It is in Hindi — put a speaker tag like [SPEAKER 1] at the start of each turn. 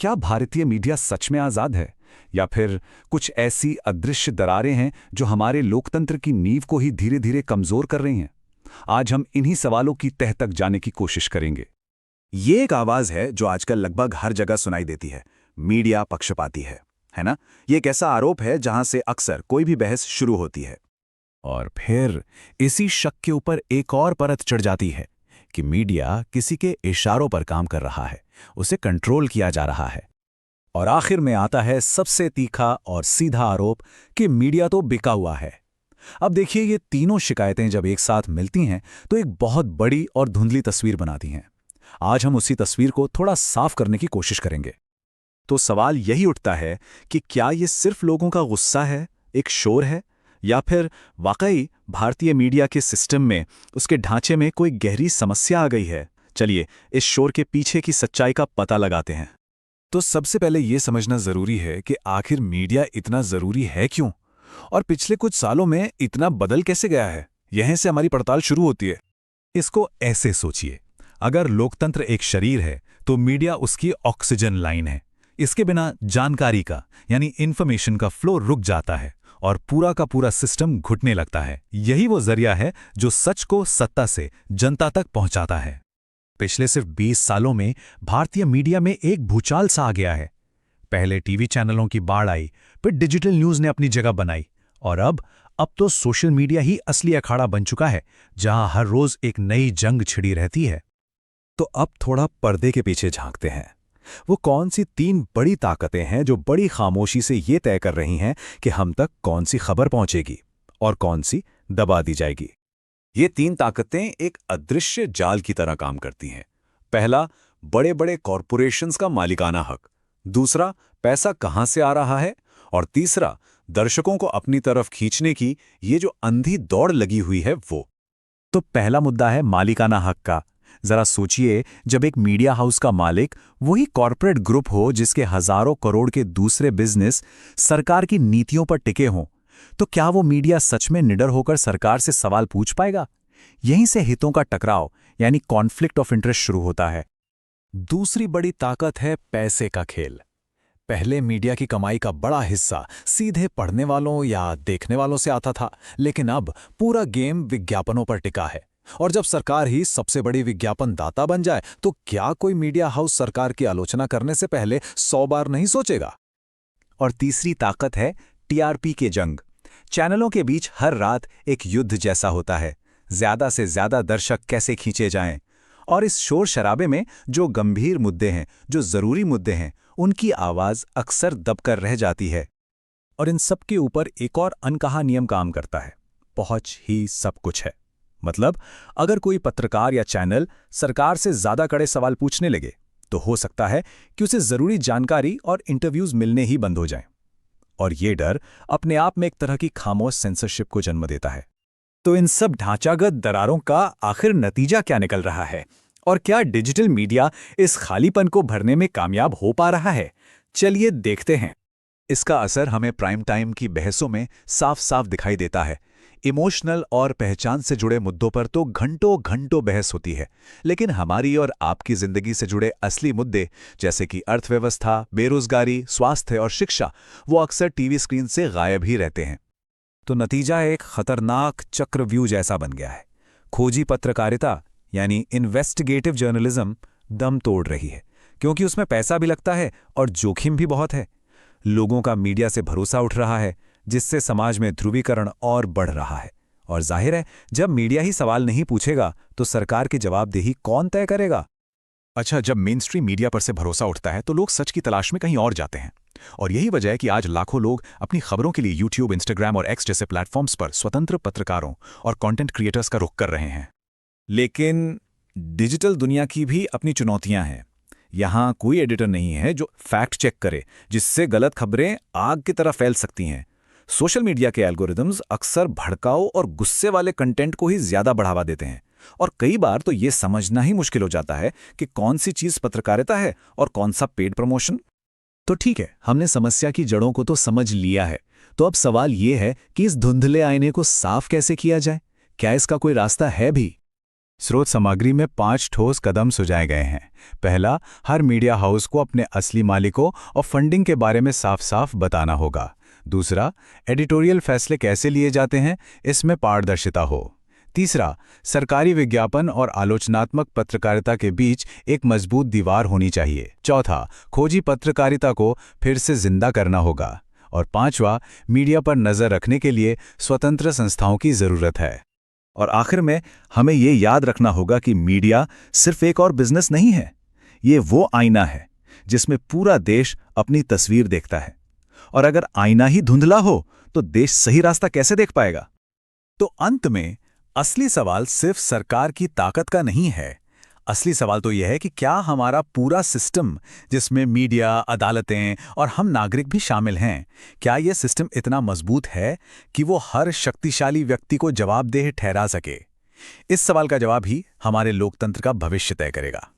[SPEAKER 1] क्या भारतीय मीडिया सच में आज़ाद है, या फिर कुछ ऐसी अदृश्य दरारें हैं जो हमारे लोकतंत्र की नींव को ही धीरे धीरे कमज़ोर कर रही हैं? आज हम इन्हीं सवालों की तह तक जाने की कोशिश करेंगे।
[SPEAKER 2] ये एक आवाज है जो आजकल लगभग हर जगह सुनाई देती है। मीडिया पक्षपाती है ना? ये एक ऐसा आरोप है जहां से अक्सर कोई भी बहस शुरू होती है। और फिर इसी शक के ऊपर एक और परत चढ़ जाती है कि मीडिया किसी के इशारों पर काम कर रहा है, उसे कंट्रोल किया जा रहा है। और आखिर में आता है सबसे तीखा और सीधा आरोप कि मीडिया तो बिका हुआ है। अब देखिए, ये तीनों शिकायतें जब एक साथ मिलती हैं तो एक बहुत बड़ी और धुंधली तस्वीर बनाती हैं। आज हम उसी तस्वीर को थोड़ा साफ करने की कोशिश करेंगे। तो सवाल यही उठता है कि क्या ये सिर्फ लोगों का गुस्सा है, एक शोर है, या फिर वाकई भारतीय मीडिया के सिस्टम में, उसके ढांचे में कोई गहरी समस्या आ गई है? चलिए इस शोर के पीछे की सच्चाई का पता लगाते हैं। तो सबसे पहले ये समझना जरूरी है कि आखिर मीडिया इतना जरूरी है क्यों, और पिछले कुछ सालों में इतना बदल कैसे गया है। यहीं से हमारी पड़ताल शुरू होती है। इसको ऐसे सोचिए, अगर लोकतंत्र एक शरीर है तो मीडिया उसकी ऑक्सीजन लाइन है। इसके बिना जानकारी का यानी इंफॉर्मेशन का फ्लो रुक जाता है और पूरा का पूरा सिस्टम घुटने लगता है। यही वो जरिया है जो सच को सत्ता से जनता तक पहुंचाता है। पिछले सिर्फ 20 सालों में भारतीय मीडिया में एक भूचाल सा आ गया है। पहले टीवी चैनलों की बाढ़ आई, फिर डिजिटल न्यूज़ ने अपनी जगह बनाई, और अब तो सोशल मीडिया ही असली अखाड़ा बन चुका है, जहां हर रोज एक नई जंग छिड़ी रहती है। तो अब थोड़ा पर्दे के पीछे झांकते हैं। वो कौन सी 3 बड़ी ताकतें हैं जो बड़ी खामोशी से ये तय कर रही हैं कि हम तक कौन सी खबर पहुंचेगी और कौन सी दबा दी जाएगी। ये 3 ताकतें एक अदृश्य जाल की तरह काम करती हैं। पहला, बड़े बड़े कॉरपोरेशंस का मालिकाना हक। दूसरा, पैसा कहां से आ रहा है। और तीसरा, दर्शकों को अपनी तरफ खींचने की ये जो अंधी दौड़ लगी हुई है वो। तो पहला मुद्दा है मालिकाना हक का। जरा सोचिए, जब एक मीडिया हाउस का मालिक वही कॉर्पोरेट ग्रुप हो जिसके हजारों करोड़ के दूसरे बिजनेस सरकार की नीतियों पर टिके हों, तो क्या वो मीडिया सच में निडर होकर सरकार से सवाल पूछ पाएगा? यहीं से हितों का टकराव यानी कॉन्फ्लिक्ट ऑफ इंटरेस्ट शुरू होता है। दूसरी बड़ी ताकत है पैसे का खेल। पहले मीडिया की कमाई का बड़ा हिस्सा सीधे पढ़ने वालों या देखने वालों से आता था, लेकिन अब पूरा गेम विज्ञापनों पर टिका है। और जब सरकार ही सबसे बड़ी विज्ञापन दाता बन जाए तो क्या कोई मीडिया हाउस सरकार की आलोचना करने से पहले 100 बार नहीं सोचेगा? और तीसरी ताकत है टीआरपी के जंग। चैनलों के बीच हर रात एक युद्ध जैसा होता है, ज्यादा से ज्यादा दर्शक कैसे खींचे जाएं। और इस शोर शराबे में जो गंभीर मुद्दे हैं, जो जरूरी मुद्दे हैं, उनकी आवाज अक्सर दबकर रह जाती है। और इन सब के ऊपर एक और अनकहा नियम काम करता है, पहुंच ही सब कुछ है। मतलब अगर कोई पत्रकार या चैनल सरकार से ज्यादा कड़े सवाल पूछने लगे तो हो सकता है कि उसे जरूरी जानकारी और इंटरव्यूज मिलने ही बंद हो जाएं। और ये डर अपने आप में एक तरह की खामोश सेंसरशिप को जन्म देता है। तो इन सब ढांचागत दरारों का आखिर नतीजा क्या निकल रहा है, और क्या डिजिटल मीडिया इस खालीपन को भरने में कामयाब हो पा रहा है? चलिए देखते हैं। इसका असर हमें प्राइम टाइम की बहसों में साफ साफ दिखाई देता है। इमोशनल और पहचान से जुड़े मुद्दों पर तो घंटों घंटों बहस होती है, लेकिन हमारी और आपकी जिंदगी से जुड़े असली मुद्दे जैसे कि अर्थव्यवस्था, बेरोजगारी, स्वास्थ्य और शिक्षा, वो अक्सर टीवी स्क्रीन से गायब ही रहते हैं। तो नतीजा एक खतरनाक चक्रव्यूह जैसा बन गया है। खोजी पत्रकारिता यानी इन्वेस्टिगेटिव जर्नलिज्म दम तोड़ रही है, क्योंकि उसमें पैसा भी लगता है और जोखिम भी बहुत है। लोगों का मीडिया से भरोसा उठ रहा है, जिससे समाज में ध्रुवीकरण और बढ़ रहा है। और जाहिर है, जब मीडिया ही सवाल नहीं पूछेगा तो सरकार की जवाबदेही कौन तय करेगा? अच्छा, जब मेन स्ट्रीम मीडिया पर से भरोसा उठता है तो लोग सच की तलाश में कहीं और जाते हैं। और यही वजह है कि आज लाखों लोग अपनी खबरों के लिए यूट्यूब, इंस्टाग्राम और एक्स जैसे प्लेटफॉर्म्स पर स्वतंत्र पत्रकारों और कंटेंट क्रिएटर्स का रुख कर रहे हैं। लेकिन डिजिटल दुनिया की भी अपनी चुनौतियां हैं। यहां कोई एडिटर नहीं है जो फैक्ट चेक करे, जिससे गलत खबरें आग की तरह फैल सकती हैं। सोशल मीडिया के एल्गोरिदम्स अक्सर भड़काऊ और गुस्से वाले कंटेंट को ही ज्यादा बढ़ावा देते हैं, और कई बार तो ये समझना ही मुश्किल हो जाता है कि कौन सी चीज पत्रकारिता है और कौन सा पेड प्रमोशन। तो ठीक है, हमने समस्या की जड़ों को तो समझ लिया है। तो अब सवाल ये है कि इस धुंधले आईने को साफ कैसे किया जाए? क्या इसका कोई रास्ता है भी? स्रोत सामग्री में 5 ठोस कदम सुझाए गए हैं। पहला, हर मीडिया हाउस को अपने असली मालिकों और फंडिंग के बारे में साफ-साफ बताना होगा। दूसरा, एडिटोरियल फैसले कैसे लिए जाते हैं, इसमें पारदर्शिता हो। तीसरा, सरकारी विज्ञापन और आलोचनात्मक पत्रकारिता के बीच एक मजबूत दीवार होनी चाहिए। चौथा, खोजी पत्रकारिता को फिर से जिंदा करना होगा। और पांचवा, मीडिया पर नजर रखने के लिए स्वतंत्र संस्थाओं की जरूरत है। और आखिर में हमें ये याद रखना होगा कि मीडिया सिर्फ एक और बिजनेस नहीं है, ये वो आईना है जिसमें पूरा देश अपनी तस्वीर देखता है। और अगर आईना ही धुंधला हो तो देश सही रास्ता कैसे देख पाएगा? तो अंत में असली सवाल सिर्फ सरकार की ताकत का नहीं है। असली सवाल तो यह है कि क्या हमारा पूरा सिस्टम, जिसमें मीडिया, अदालतें और हम नागरिक भी शामिल हैं, क्या यह सिस्टम इतना मजबूत है कि वो हर शक्तिशाली व्यक्ति को जवाबदेह ठहरा सके? इस सवाल का जवाब ही हमारे लोकतंत्र का भविष्य तय करेगा।